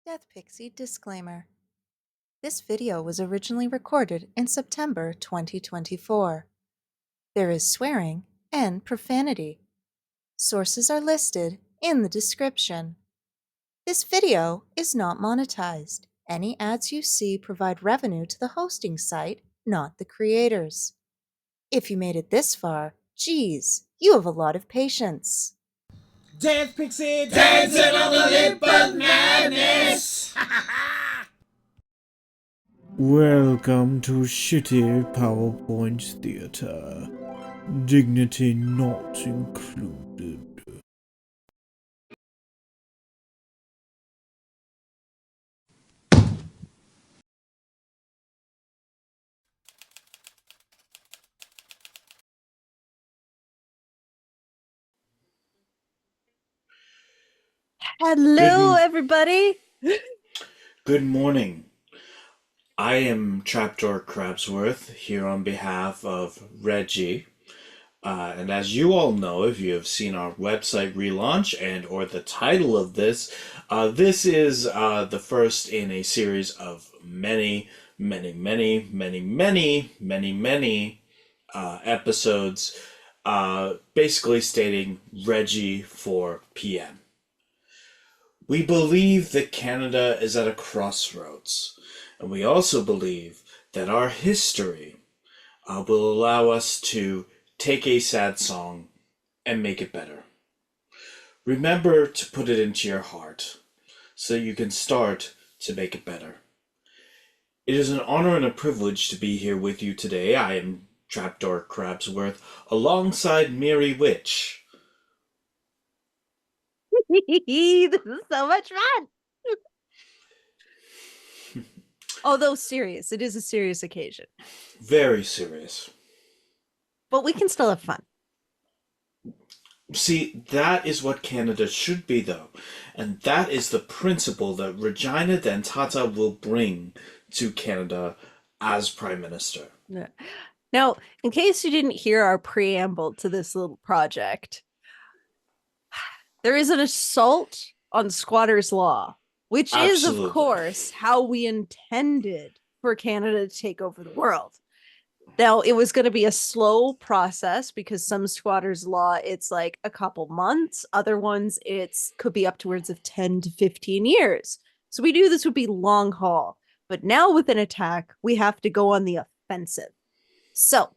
Death Pixie disclaimer. This video was originally recorded in September 2024. There is swearing and profanity. Sources are listed in the description. This video is not monetized. Any ads you see provide revenue to the hosting site, not the creators. If you made it this far, geez, you have a lot of patience. Dance Pixie, dancing on the lip of madness. Welcome to Shitty PowerPoint Theater. Dignity not included. Hello, everybody. Good morning. I am Trapdoor Crabsworth here on behalf of Reggie. And as you all know, if you have seen our website relaunch and or the title of this, this is the first in a series of many episodes, basically stating Reggie for PM. We believe that Canada is at a crossroads, and we also believe that our history will allow us to take a sad song and make it better. Remember to put it into your heart so you can start to make it better. It is an honor and a privilege to be here with you today. I am Trapdoor Crabsworth alongside Myry Witch. This is so much fun. Although serious, it is a serious occasion. Very serious. But we can still have fun. See, that is what Canada should be, though. And that is the principle that Regina Dentata will bring to Canada as Prime Minister. Yeah. Now, in case you didn't hear our preamble to this little project, there is an assault on squatters' law, which Absolutely. is, of course, how we intended for Canada to take over the world. Now, it was going to be a slow process because some squatters' law, it's like a couple months. Other ones, could be upwards of 10 to 15 years. So we knew this would be long haul. But now with an attack, we have to go on the offensive. So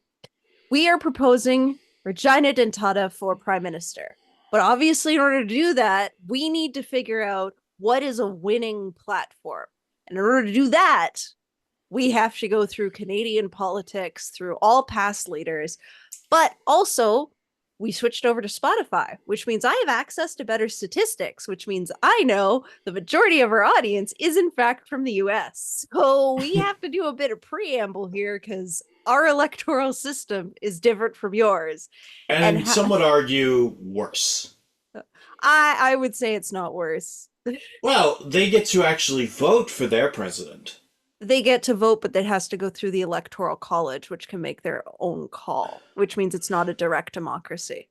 we are proposing Regina Dentata for Prime Minister. But obviously, in order to do that, we need to figure out what is a winning platform. And in order to do that, we have to go through Canadian politics, through all past leaders. But also, we switched over to Spotify, which means I have access to better statistics, which means I know the majority of our audience is, in fact, from the US. So we have to do a bit of preamble here because our electoral system is different from yours. And some would argue worse. I would say it's not worse. Well, they get to actually vote for their president. They get to vote, but it has to go through the Electoral College, which can make their own call, which means it's not a direct democracy.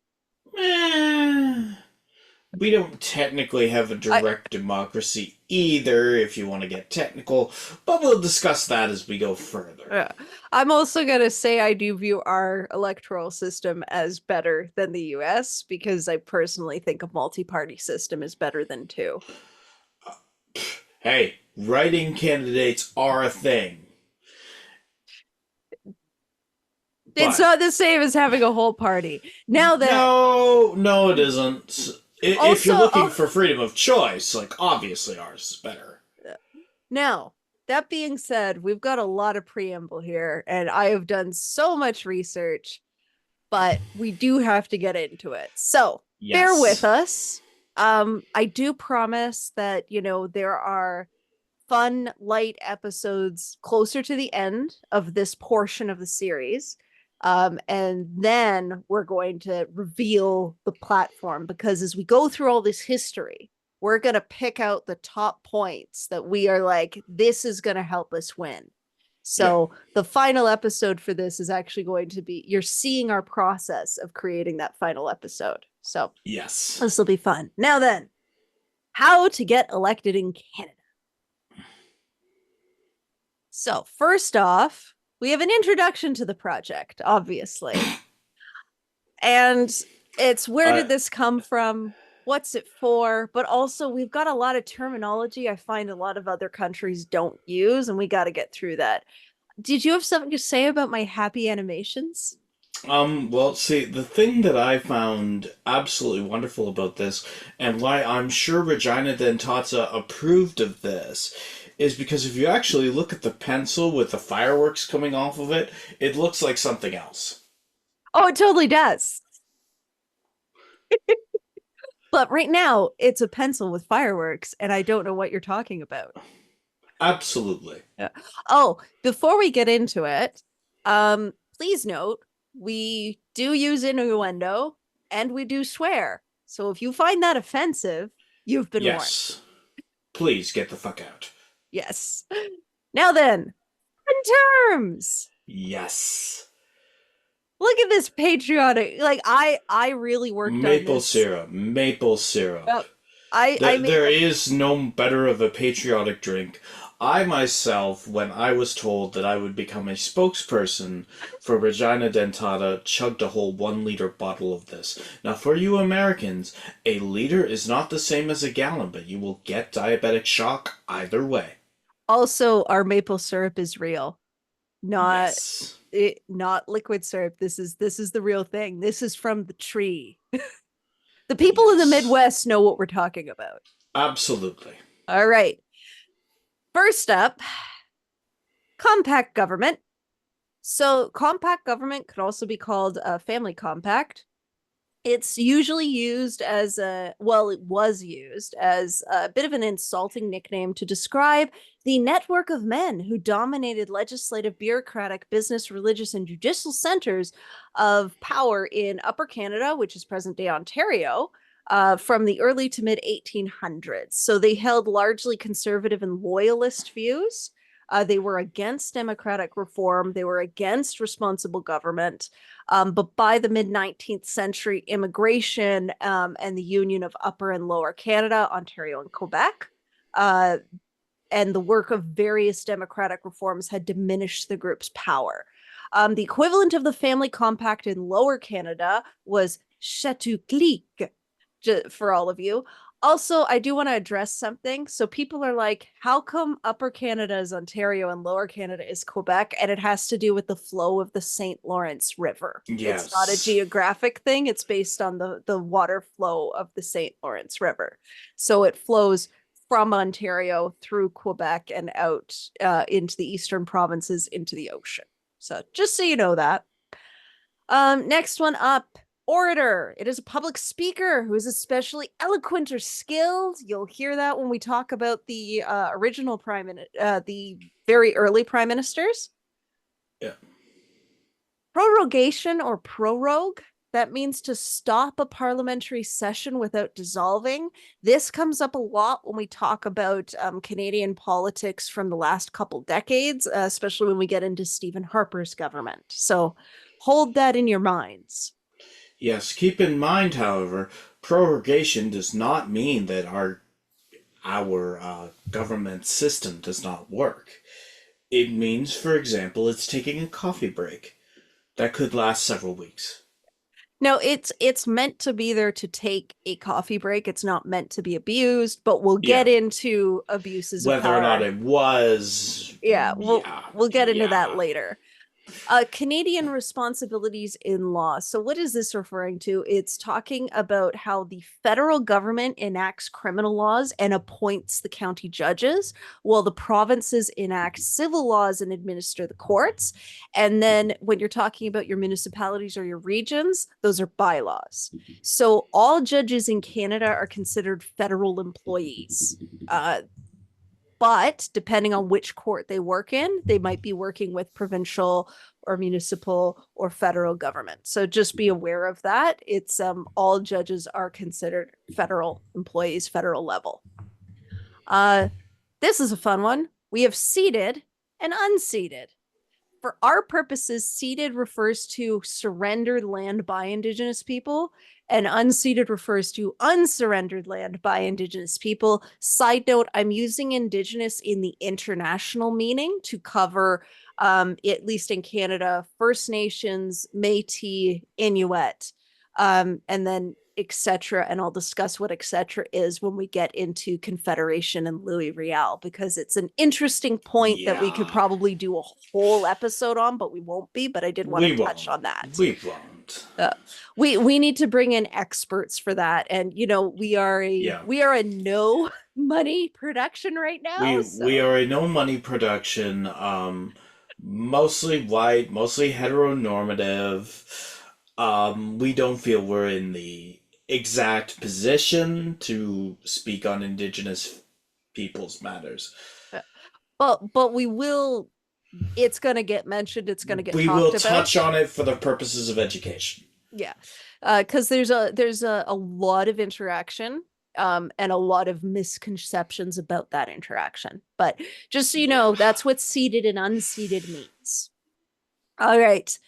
We don't technically have a direct democracy either, if you want to get technical, but we'll discuss that as we go further. I'm also going to say I do view our electoral system as better than the US because I personally think a multi-party system is better than two. Hey, writing candidates are a thing. It's not the same as having a whole party. Now that No, it isn't. If you're looking for freedom of choice, like, obviously ours is better. Now, that being said, we've got a lot of preamble here, and I have done so much research, but we do have to get into it. So, Bear with us. I do promise that, there are fun, light episodes closer to the end of this portion of the series. And then we're going to reveal the platform because as we go through all this history, we're going to pick out the top points that we are like, this is going to help us win. So the final episode for this is actually going to be, you're seeing our process of creating that final episode. So yes, this will be fun. Now then, how to get elected in Canada. So, first off, we have an introduction to the project, obviously. And it's where I did this come from? What's it for? But also, we've got a lot of terminology I find a lot of other countries don't use, and we got to get through that. Did you have something to say about my happy animations? well, see, the thing that I found absolutely wonderful about this, and why I'm sure Regina Dentata approved of this, is because if you actually look at the pencil with the fireworks coming off of it, it looks like something else. Oh, it totally does. But right now, it's a pencil with fireworks, and I don't know what you're talking about. Absolutely. Yeah. Oh, before we get into it, please note we do use innuendo and we do swear. So if you find that offensive, you've been warned. Yes. Please get the fuck out. Yes. Now then, in terms. Yes. Look at this patriotic. Like I really worked on Maple this. syrup. Maple syrup. Yep. I made There is no better of a patriotic drink. I myself, when I was told that I would become a spokesperson for Regina Dentata, chugged a whole 1 liter bottle of this. Now, for you Americans, a liter is not the same as a gallon, but you will get diabetic shock either way. also our maple syrup is real. Not Yes. not liquid syrup. This is the real thing. This is from the tree. The people in the Yes. Midwest know what we're talking about. Absolutely. All right. First up, compact government. So, compact government could also be called a family compact. It's usually used as it was used as a bit of an insulting nickname to describe the network of men who dominated legislative, bureaucratic, business, religious, and judicial centers of power in Upper Canada, which is present day Ontario, from the early to mid 1800s. So they held largely conservative and loyalist views. They were against democratic reform. They were against responsible government. But by the mid 19th century, immigration and the union of Upper and Lower Canada, Ontario, and Quebec, uh, and the work of various democratic reforms had diminished the group's power. The equivalent of the family compact in Lower Canada was Checkie for all of you. Also, I do want to address something. So people are like, how come Upper Canada is Ontario and Lower Canada is Quebec? And it has to do with the flow of the St. Lawrence River. It's not a Yes. geographic thing. It's based on the water flow of the St. Lawrence River. So it flows from Ontario through Quebec and out into the eastern provinces into the ocean. So just so you know that. Next one up, orator. It is a public speaker who is especially eloquent or skilled. You'll hear that when we talk about the original the very early prime ministers. Yeah. Prorogation or prorogue. That means to stop a parliamentary session without dissolving. This comes up a lot when we talk about Canadian politics from the last couple decades, especially when we get into Stephen Harper's government. So hold that in your minds. Yes. Keep in mind, however, prorogation does not mean that our government system does not work. It means, for example, it's taking a coffee break that could last several weeks. No, it's meant to be there to take a coffee break. It's not meant to be abused, but we'll get Yeah. into abuses of Whether or not power. it was, Yeah, yeah, we'll get into that yeah. later. Canadian responsibilities in law. So, what is this referring to? It's talking about how the federal government enacts criminal laws and appoints the county judges, while the provinces enact civil laws and administer the courts. And then, when you're talking about your municipalities or your regions, those are bylaws. So, all judges in Canada are considered federal employees. But depending on which court they work in, they might be working with provincial or municipal or federal government. So just be aware of that. It's all judges are considered federal employees, federal level. Uh, this is a fun one. We have ceded and unceded. For our purposes, ceded refers to surrendered land by Indigenous people. And unceded refers to unsurrendered land by Indigenous people. Side note, I'm using Indigenous in the international meaning to cover, at least in Canada, First Nations, Métis, Inuit, and then etc. And I'll discuss what etc. is when we get into Confederation and Louis Riel, because it's an interesting point that we could Yeah. probably do a whole episode on, but we won't be. But I did want We to touch won't. on that. We won't. We need to bring in experts for that, and we are Yeah. a no money production right now. We are a no money production, mostly white, mostly heteronormative. We don't feel we're in the exact position to speak on Indigenous people's matters. But we will. It's going to get mentioned. It's going to get We will talked about. touch on it for the purposes of education. Yeah, because there's a lot of interaction, and a lot of misconceptions about that interaction. But just so you know, that's what seated and unseated means. All right.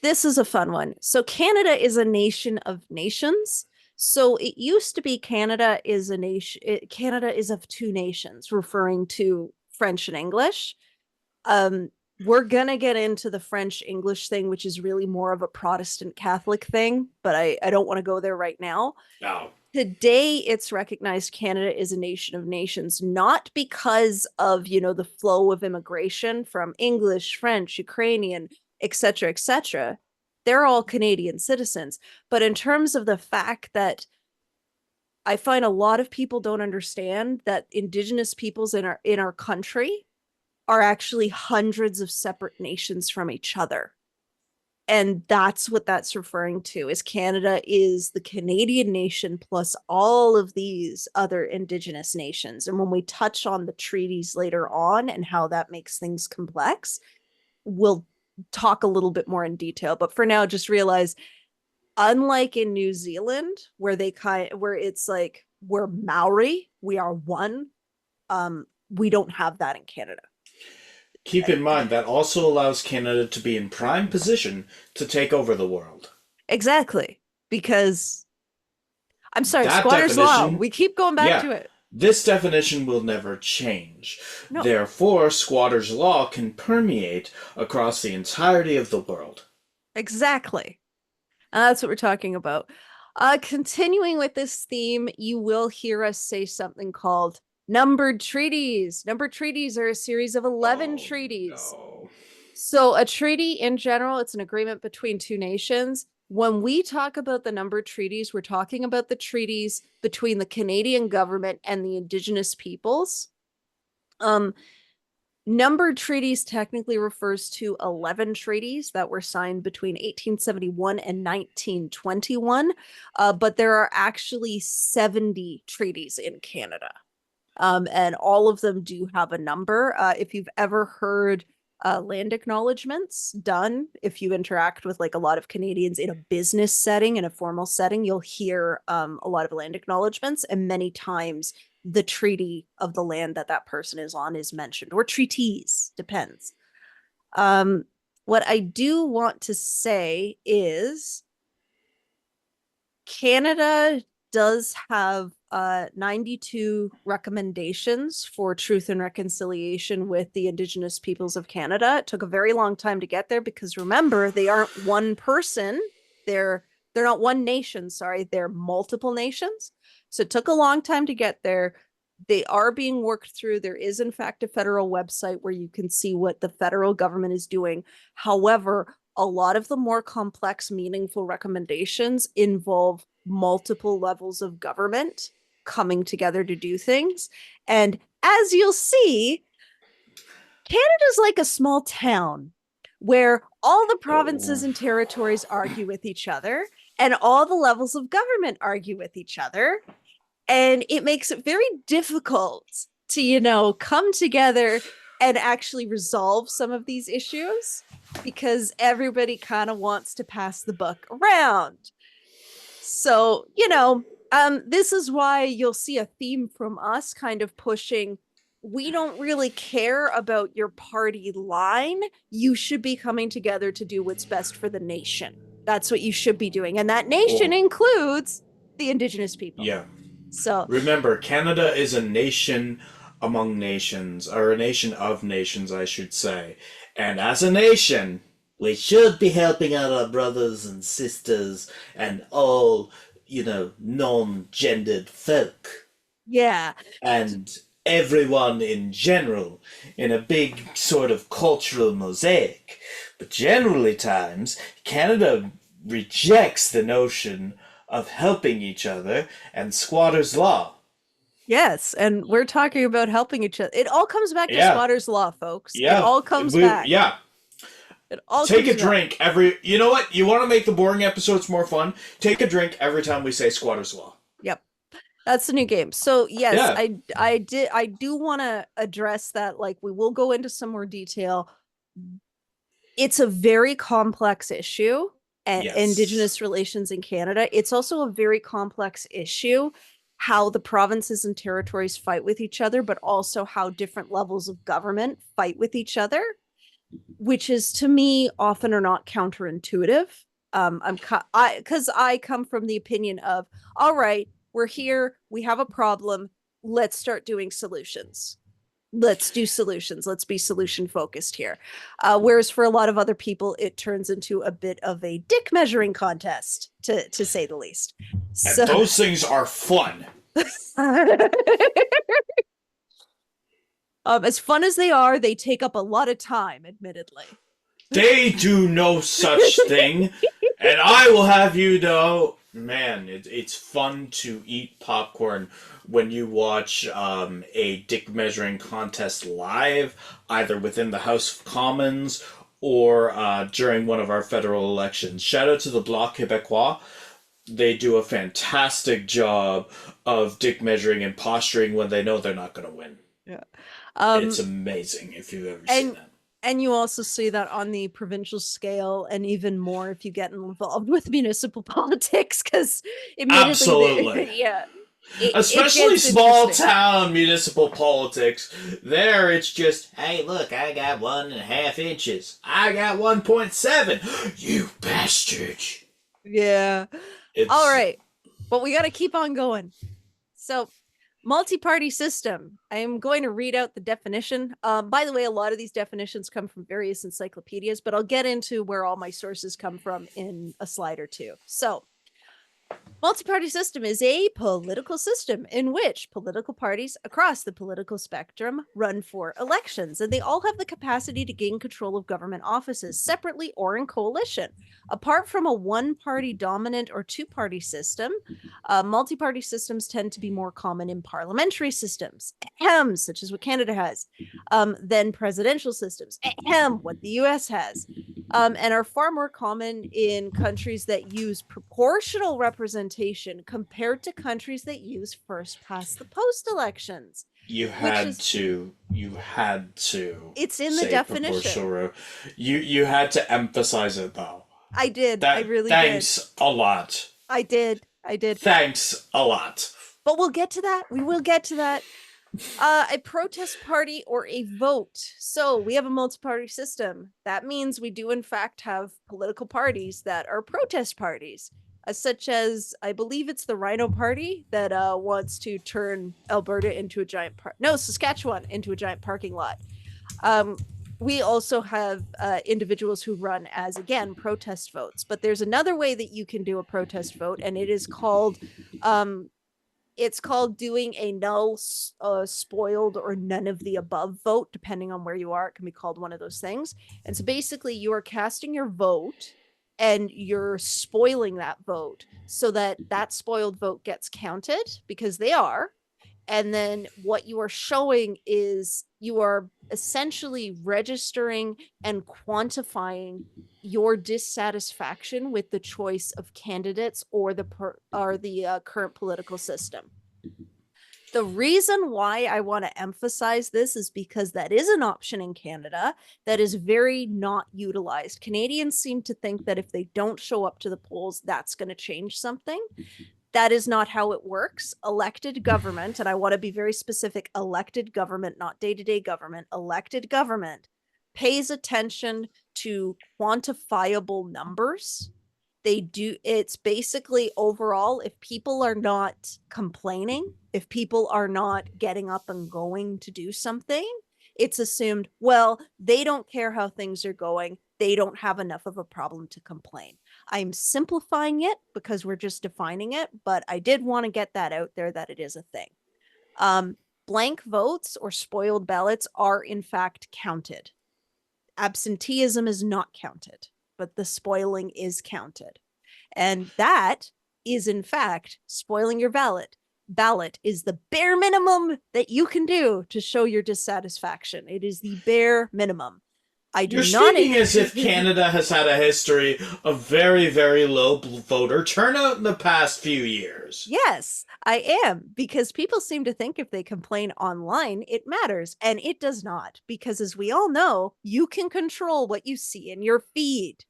This is a fun one. So Canada is a nation of nations. So it used to be Canada is a nation. Canada is of two nations, referring to French and English. We're gonna get into the French English thing, which is really more of a Protestant Catholic thing, but I don't want to go there right now. Oh. Today, it's recognized Canada is a nation of nations, not because of the flow of immigration from English, French, Ukrainian, etc., etc. They're all Canadian citizens, but in terms of the fact that I find a lot of people don't understand that Indigenous peoples in our country are actually hundreds of separate nations from each other. And that's what that's referring to, is Canada is the Canadian nation plus all of these other Indigenous nations. And when we touch on the treaties later on and how that makes things complex, we'll talk a little bit more in detail. But for now, just realize, unlike in New Zealand, where it's like we're Maori, we are one. We don't have that in Canada. Keep in mind that also allows Canada to be in prime position to take over the world. Exactly. Because I'm sorry, That squatters law. definition- We keep going back to it. This definition will never change. No. Therefore, squatters' law can permeate across the entirety of the world. Exactly. That's what we're talking about. Continuing with this theme, you will hear us say something called numbered treaties. Numbered treaties are a series of 11 treaties. No. So a treaty in general, it's an agreement between two nations. When we talk about the numbered treaties, we're talking about the treaties between the Canadian government and the Indigenous peoples. Numbered treaties technically refers to 11 treaties that were signed between 1871 and 1921, but there are actually 70 treaties in Canada. And all of them do have a number. If you've ever heard land acknowledgements done, if you interact with like a lot of Canadians in a business setting, in a formal setting, you'll hear a lot of land acknowledgements, and many times the treaty of the land that that person is on is mentioned, or treaties, depends. What I do want to say is Canada does have 92 recommendations for truth and reconciliation with the Indigenous peoples of Canada. It took a very long time to get there because remember, they aren't one person. They're not one nation, sorry, they're multiple nations. So it took a long time to get there. They are being worked through. There is, in fact, a federal website where you can see what the federal government is doing. However, a lot of the more complex, meaningful recommendations involve multiple levels of government coming together to do things. And as you'll see, Canada's like a small town where all the provinces and territories argue with each other, and all the levels of government argue with each other. And it makes it very difficult to, come together and actually resolve some of these issues because everybody kind of wants to pass the buck around. So, this is why you'll see a theme from us kind of pushing, we don't really care about your party line. You should be coming together to do what's best for the nation. That's what you should be doing. And that nation includes the Indigenous people. Yeah. So remember, Canada is a nation among nations, or a nation of nations, I should say. And as a nation, we should be helping out our brothers and sisters and all, non-gendered folk. yeah. And everyone in general in a big sort of cultural mosaic. But generally times, Canada rejects the notion of helping each other and squatters' law. Yes, and we're talking about helping each other. It all comes back to Yeah. squatters' law, folks. It Yeah. all comes back. Yeah. It all Take a comes back. drink every. You know what? You want to make the boring episodes more fun? Take a drink every time we say squatters' law. Yep. That's the new game. So yes, Yeah. I do want to address that. Like, we will go into some more detail. It's a very complex issue, and Yes. Indigenous relations in Canada. It's also a very complex issue, how the provinces and territories fight with each other, but also how different levels of government fight with each other, which is, to me, often or not counterintuitive. Because I come from the opinion of, all right, we're here, we have a problem, let's start doing solutions. Let's do solutions. Let's be solution focused here. Whereas for a lot of other people, it turns into a bit of a dick measuring contest, to say the least. And those things are fun. As fun as they are, they take up a lot of time, admittedly. They do no such thing. And I will have you know, man, it's fun to eat popcorn when you watch a dick measuring contest live, either within the House of Commons or during one of our federal elections. Shout out to the Bloc Québécois. They do a fantastic job of dick measuring and posturing when they know they're not going to win. Yeah. It's amazing if you've ever seen that. And you also see that on the provincial scale, and even more if you get involved with municipal politics, because immediately, absolutely, especially small town municipal politics. There, it's just, hey, look, I got 1.5 inches. I got 1.7. You bastard. Yeah. All right, but we got to keep on going. So, multi-party system. I am going to read out the definition. By the way, a lot of these definitions come from various encyclopedias, but I'll get into where all my sources come from in a slide or two. So, multi-party system is a political system in which political parties across the political spectrum run for elections, and they all have the capacity to gain control of government offices separately or in coalition. Apart from a one-party dominant or two-party system, multi-party systems tend to be more common in parliamentary systems, such as what Canada has, than presidential systems, what the US has, and are far more common in countries that use proportional representation compared to countries that use first past the post elections. You had to. It's in the definition. You had to emphasize it, though. I did. I really did. Thanks a lot. I did. Thanks a lot. But we'll get to that. We will get to that. A protest party or a vote. So we have a multi-party system. That means we do in fact have political parties that are protest parties, such as, I believe it's the Rhino Party that wants to turn Alberta into a giant Saskatchewan into a giant parking lot. We also have individuals who run as, again, protest votes. But there's another way that you can do a protest vote, and it is called doing a null, spoiled, or none of the above vote, depending on where you are. It can be called one of those things. And so basically you are casting your vote and you're spoiling that vote so that that spoiled vote gets counted, because they are. And then what you are showing is you are essentially registering and quantifying your dissatisfaction with the choice of candidates or the current political system. The reason why I want to emphasize this is because that is an option in Canada that is very not utilized. Canadians seem to think that if they don't show up to the polls, that's going to change something. That is not how it works. Elected government, and I want to be very specific, elected government, not day-to-day government, elected government pays attention to quantifiable numbers It's basically overall, if people are not complaining, if people are not getting up and going to do something, it's assumed, well, they don't care how things are going. They don't have enough of a problem to complain. I'm simplifying it because we're just defining it, but I did want to get that out there that it is a thing. Blank votes or spoiled ballots are in fact counted. Absenteeism is not counted, but the spoiling is counted. And that is in fact spoiling your ballot. Ballot is the bare minimum that you can do to show your dissatisfaction. It is the bare minimum. You're speaking as if Canada has had a history of very, very low voter turnout in the past few years. Yes, I am, because people seem to think if they complain online, it matters, and it does not, because as we all know, you can control what you see in your feed.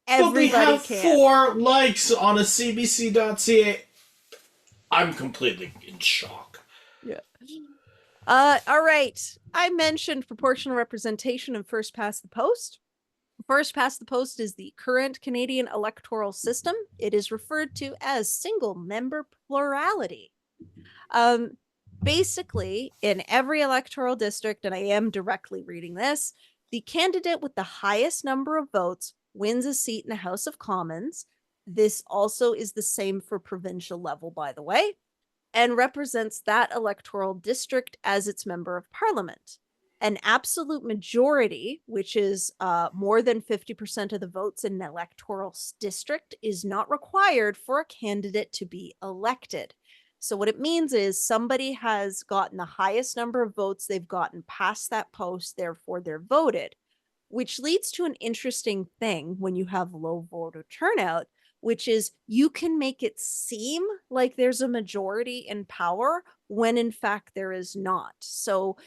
Everybody but we have can. 4 likes on a CBC.ca. I'm completely in shock. Yeah. All right. I mentioned proportional representation and first past the post. First past the post is the current Canadian electoral system. It is referred to as single member plurality. Basically, in every electoral district, and I am directly reading this, the candidate with the highest number of votes wins a seat in the House of Commons. This also is the same for provincial level, by the way, and represents that electoral district as its member of parliament. An absolute majority, which is more than 50% of the votes in an electoral district, is not required for a candidate to be elected. So what it means is somebody has gotten the highest number of votes, they've gotten past that post, therefore they're voted, which leads to an interesting thing when you have low voter turnout, which is you can make it seem like there's a majority in power when in fact there is not. So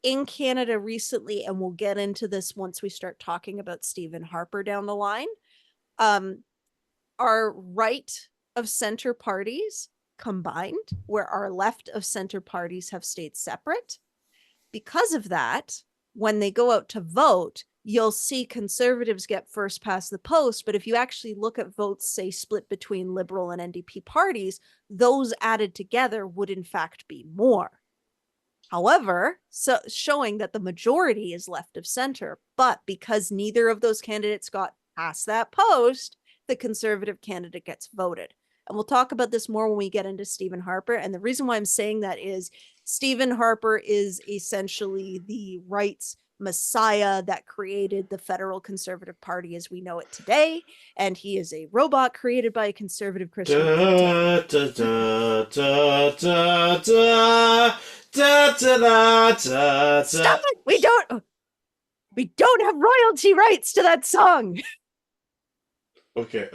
in Canada recently, and we'll get into this once we start talking about Stephen Harper down the line, our right of center parties combined, where our left of center parties have stayed separate. Because of that, when they go out to vote, you'll see conservatives get first past the post, but if you actually look at votes, say, split between Liberal and NDP parties, those added together would in fact be more. However, so showing that the majority is left of center, but because neither of those candidates got past that post, the conservative candidate gets voted. And we'll talk about this more when we get into Stephen Harper. And the reason why I'm saying that is Stephen Harper is essentially the right's messiah that created the federal conservative party as we know it today. And he is a robot created by a conservative Christian. Da, da, da, da, da, da. Da, da, da, da, Stop it! We don't have royalty rights to that song. Okay.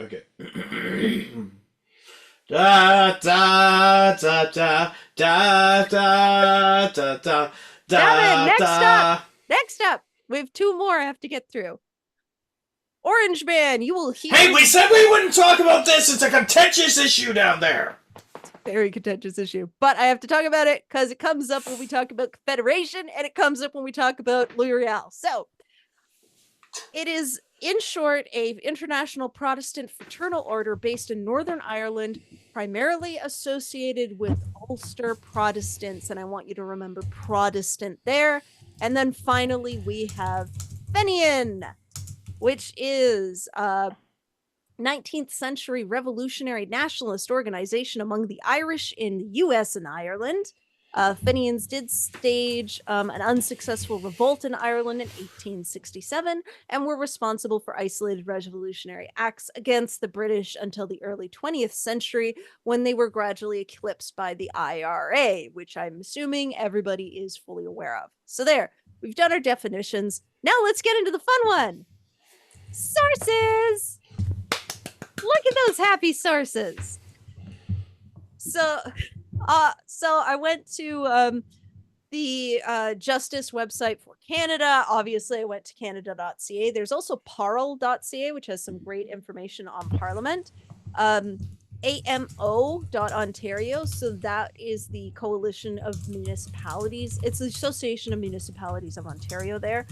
Da da da da da da da da da. Next up, we have 2 more I have to get through. Orange Man, you will hear. Hey, we said we wouldn't talk about this. It's a contentious issue down there. Very contentious issue, but I have to talk about it because it comes up when we talk about Confederation and it comes up when we talk about L'Oreal. So it is, in short, a international Protestant fraternal order based in Northern Ireland, primarily associated with Ulster Protestants, and I want you to remember Protestant there. And then finally we have Fenian, which is 19th century revolutionary nationalist organization among the Irish in the US and Ireland. Fenians did stage an unsuccessful revolt in Ireland in 1867 and were responsible for isolated revolutionary acts against the British until the early 20th century, when they were gradually eclipsed by the IRA, which I'm assuming everybody is fully aware of. So there, we've done our definitions. Now let's get into the fun one. Sources! Look at those happy sources. So I went to the Justice website for Canada. Obviously, I went to Canada.ca. There's also Parl.ca, which has some great information on Parliament. Amo.on.ca. So that is the Coalition of Municipalities. It's the Association of Municipalities of Ontario there.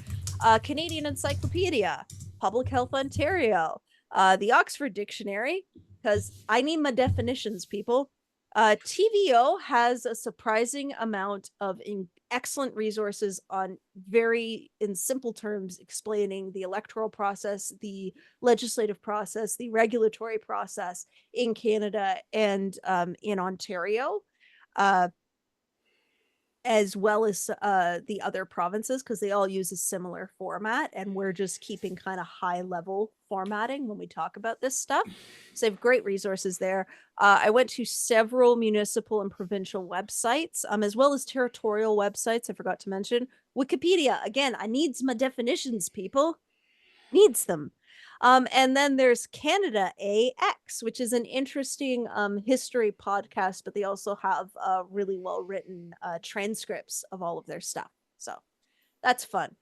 Canadian Encyclopedia, Public Health Ontario, The Oxford Dictionary, because I need my definitions, people. TVO has a surprising amount of excellent resources on in simple terms, explaining the electoral process, the legislative process, the regulatory process in Canada and in Ontario. As well as the other provinces, because they all use a similar format, and we're just keeping kind of high level formatting when we talk about this stuff. So they have great resources there. I went to several municipal and provincial websites, as well as territorial websites. I forgot to mention Wikipedia. Again, I needs my definitions, people. Needs them. And then there's Canada.ca, which is an interesting history podcast, but they also have really well written transcripts of all of their stuff. So that's fun.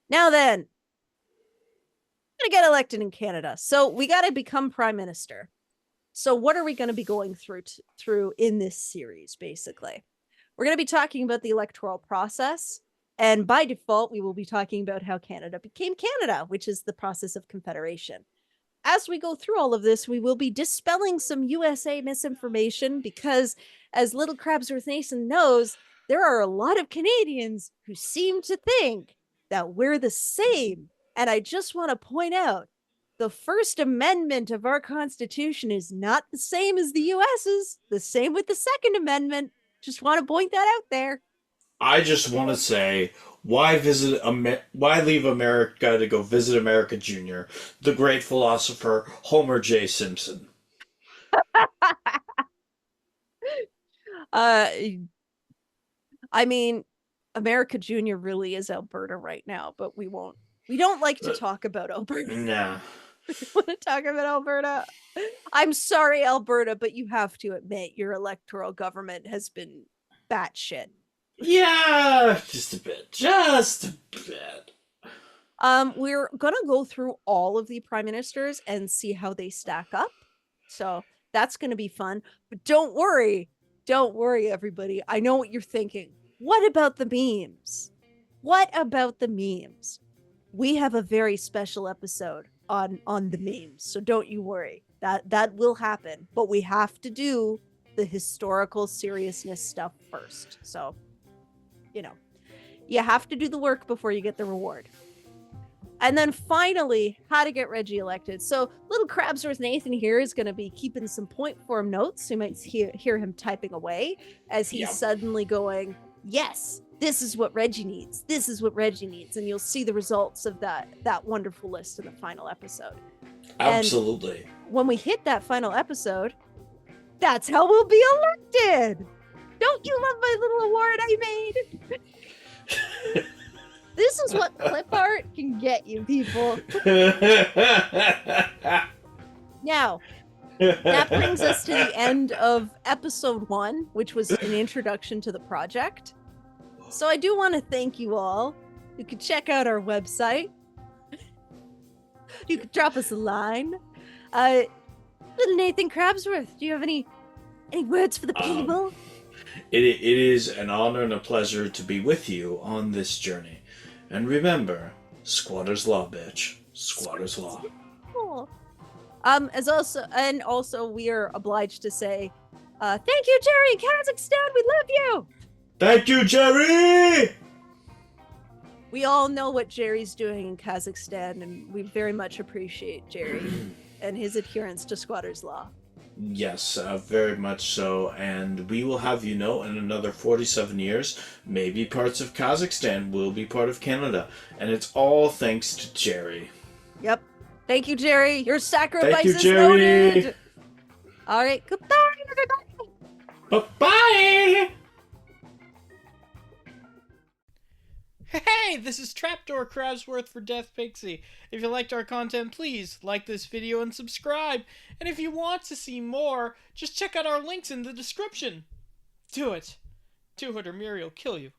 Now then, I'm gonna get elected in Canada. So we got to become prime minister. So what are we going to be going through in this series, basically? We're going to be talking about the electoral process. And by default, we will be talking about how Canada became Canada, which is the process of confederation. As we go through all of this, we will be dispelling some USA misinformation because, as little Crabsworth Nation knows, there are a lot of Canadians who seem to think that we're the same. And I just want to point out, the First Amendment of our Constitution is not the same as the US's. The same with the Second Amendment. Just want to point that out there. I just want to say, why leave America to go visit America Jr., the great philosopher Homer J. Simpson? I mean, America Jr. really is Alberta right now, but we don't like to talk about Alberta. Nah. We want to talk about Alberta. I'm sorry, Alberta, but you have to admit your electoral government has been batshit. Yeah, just a bit. Just a bit. We're gonna go through all of the prime ministers and see how they stack up. So that's gonna be fun. But don't worry, everybody. I know what you're thinking. What about the memes? What about the memes? We have a very special episode on the memes, so don't you worry. That will happen. But we have to do the historical seriousness stuff first. So, you have to do the work before you get the reward. And then finally, how to get Reggie elected. So little Crabsworth Nathan here is going to be keeping some point form notes. You might hear him typing away as he's suddenly going, yes, this is what Reggie needs. This is what Reggie needs. And you'll see the results of that wonderful list in the final episode. Absolutely. And when we hit that final episode, that's how we'll be elected. Don't you love my little award I made? This is what clip art can get you, people. Now, that brings us to the end of episode 1, which was an introduction to the project. So I do want to thank you all. You can check out our website. You could drop us a line. Little Nathan Crabsworth, do you have any words for the people? It is an honor and a pleasure to be with you on this journey. And remember, squatter's law, bitch. Squatter's law. Cool. Also, we are obliged to say, thank you, Jerry, Kazakhstan, we love you! Thank you, Jerry! We all know what Jerry's doing in Kazakhstan, and we very much appreciate Jerry and his adherence to squatter's law. Yes, very much so, and we will have you know in another 47 years, maybe parts of Kazakhstan will be part of Canada, and it's all thanks to Jerry. Yep. Thank you, Jerry. Your sacrifice Thank you, is Jerry. noted. All right, goodbye, everybody. Bye-bye! Hey, this is Trapdoor Crabsworth for Death Pixie. If you liked our content, please like this video and subscribe. And if you want to see more, just check out our links in the description. Do it or Myry will kill you.